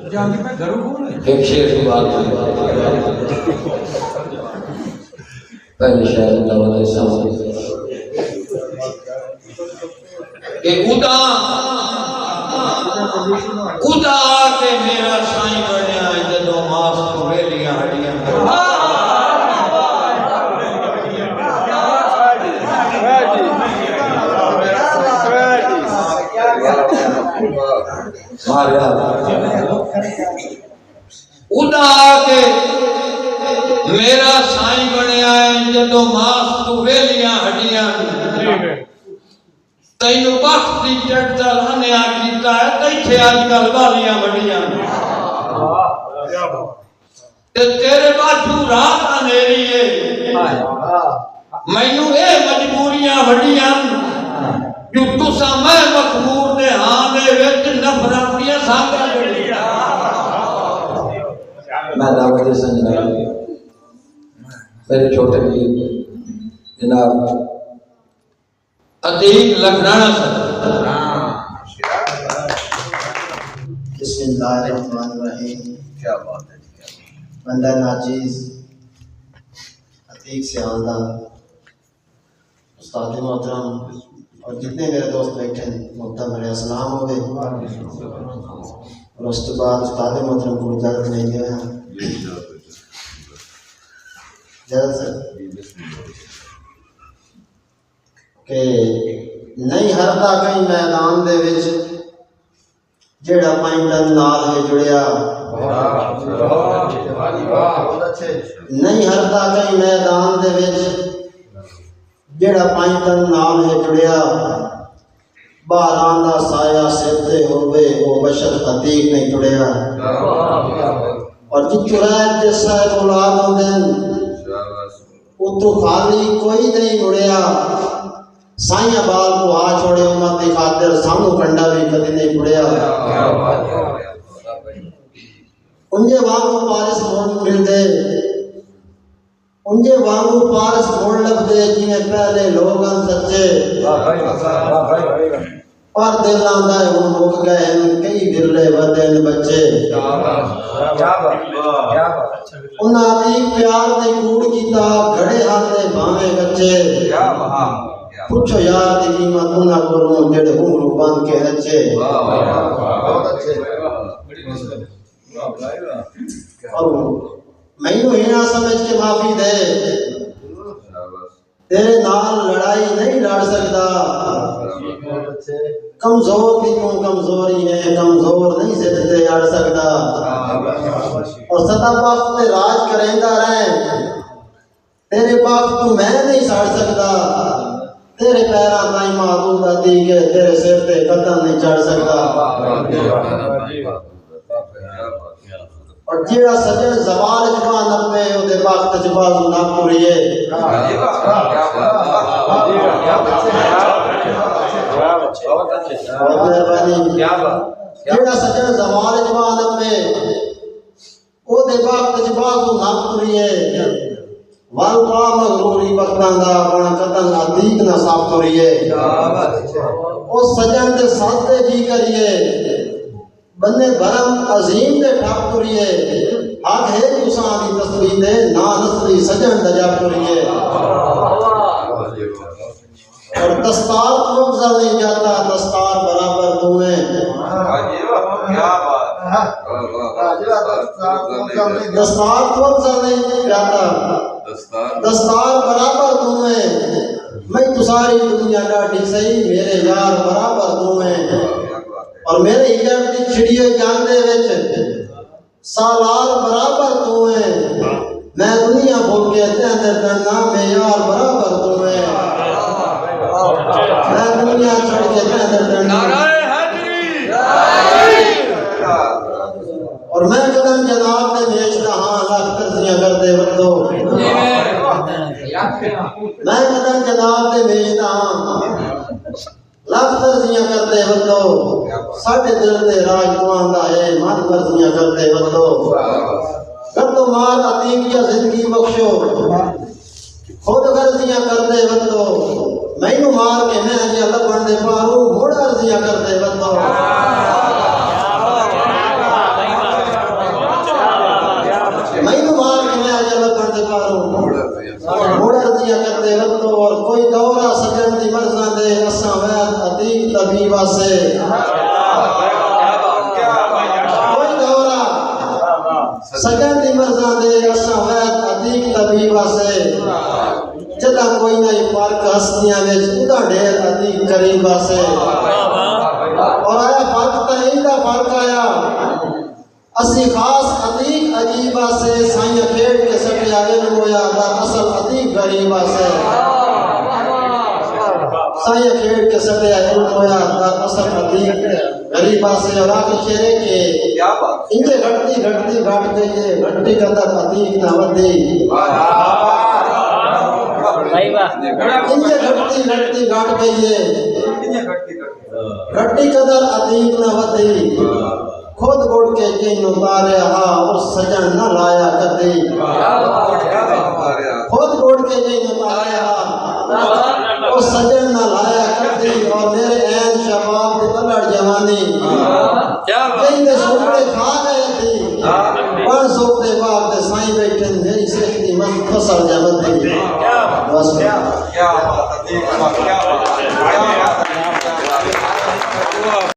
ایک شعر کی بات پہلے شاعر اللہ علیہ السلام کہ خدا کے میرا سائیں بنیا جدو ماس کو ویلیاں ہڈیاں خدا کے میرا سائیں بنیا ہے جدو ماس تو ویلیاں ہڈیاں تینو وقت دی چڑھتا رہنیا کیتا ہے تیتھے آج کل والیاں وڈیاں تیرے باتوں رات اندھیری ہے مینوں اے مجبوریاں وڈیاں جو تساں میں مقبور دے ہاں دے وچ نفرت دیاں سانگاں جڑیاں میں دعوت سنجنا میرے چھوٹے بھی جناب عتیق لکھنانا سر بسم اللہ الرحمن الرحیم کیا بات ہے بندہ ناچیز عتیق سے آمدہ استاد محترم اور جتنے میرے دوست بیٹھے ہیں محترم علیہ السلام ہو گئے اور اس کے بعد استاد محترم کو اجازت نہیں گیا اجازت سر کہ نہیں ہردا کئی میدان دے وچ جیڑا پینٹن نال ہے جڑیا نہیں ہردا کئی میدان دے وچ جیڑا پینٹن نال ہے جڑیا باران دا سایہ سر تے ہوے او بشر عتیق نہیں جڑیا اور جی چرائے تے صاحب اولاد ہوندے اتو خالی کوئی نہیں مڑیا سائیاں بال کو آ چھوڑے امت دی خاطر سامو کنڈا بھی کدی نہیں پڑیا انجے وانگو پارس موڑ مل دے انجے وانگو پارس موڑ لگ دے جنہیں پہلے لوگاں سچے پر دل آندہ ہے وہ مک گئے ہیں کئی برلے بدن بچے انہاں عتیق پیار دے کوڑ کیتا گھڑے ہاتھے بھاوے بچے پوچھو یار دی قیمت انہاں کولوں جڑے عمر بن کے رچے اور مینوں یہ نہ سمجھ کے معافی دے تیرے نال لڑائی نہیں لڑ سکتا کمزور بھی کیوں کمزوری ہے کمزور نہیں ضد تے اڑ سکتا اور سدا پاک تے راج کریندا رہے تیرے پاک تو میں نہیں ساڑ سکتا تیرے پیراں تائیں معبود عتیق ہے تیرے سر تے قدم نہیں چڑھ سکتا اور جیڑا سجن زوال جبان نپے او دے وقت جبازو نہ پوریے جیڑا سجن زوال جبان نپے او دے وقت جبازو نہ پوریے والقا مغروری وقتاں دا اپنا قدم عتیق نہ صاف کریے او سجن دے ساتھ جی کریے بندے برم عظیم دے ٹھاپ کریے حق ہے تساں دی تصویر دے نا نسلی سجن دجا کریے اور دستار تو افضل نہیں جاتا دستار برابر تمہیں دستار تو افضل نہیں جاتا دستار برابر تمہیں میں تو ساری دنیا ڈاٹی صحیح میرے یار برابر تمہیں اور میرے ہجر دی چھڑیے جان دے وچ سالار برابر تو ہیں میں دنیا بول کے اندر ڈرنا میں یار برابر تو ہیں میں دنیا چھڑ کے اندر ڈرنا اور میں قدم جناب نے بیچتا ہاں لاکھ ترزیاں کر دے وقتو میں قدم جناب نے بیچتا ہاں لاکھ ترزیاں کرتے وقتو ساڑھے دل دے راج کواندا ہے من مرضیاں کرتے وقتو گردو مار عتیق یا زندگی بخشو خود غرضیاں کرتے وقتو میں نو مار کے میں ہجی اللہ پڑھنے پاروں موڑ عرضیاں کرتے وقتو سجن دی مرزاں دے اساں وید عتیق طبیب واسے جدا کوئی نہیں فرق ہستیاں وچ ادا ڈھیر عتیق کریم واسے اور آیا فرق تے ایندا فرق آیا اسی خاص عتیق عجیب واسے سائیں کھیڑ کے سٹیا علم ہویا در اصل عتیق غریب واسے سائیں کھیڑ کے سٹیا علم ہویا در اصل عتیق غریب واسے اور آخر شیرے کے انجے گھٹتی گھٹتی گھٹ گئی گھٹی قدر عتیق نہ ودی انجے گھٹتی گھٹتی گھٹ گئی گھٹی قدر عتیق نہ ودی خود گڑ کے جن اتارے ہاں اس سجن نہ لایا کدی خود گڑ کے جن اتارے ہاں اس سجن نہ لایا کدی اور میرے عین شباب دی بلڑ جوانی کہیں دے سوکھتے کھا گئے تھی پڑھ سوکھتے باپ دے سائیں بیٹھے میری سیکھتی من فصل جمد دی بس کیا بات ہے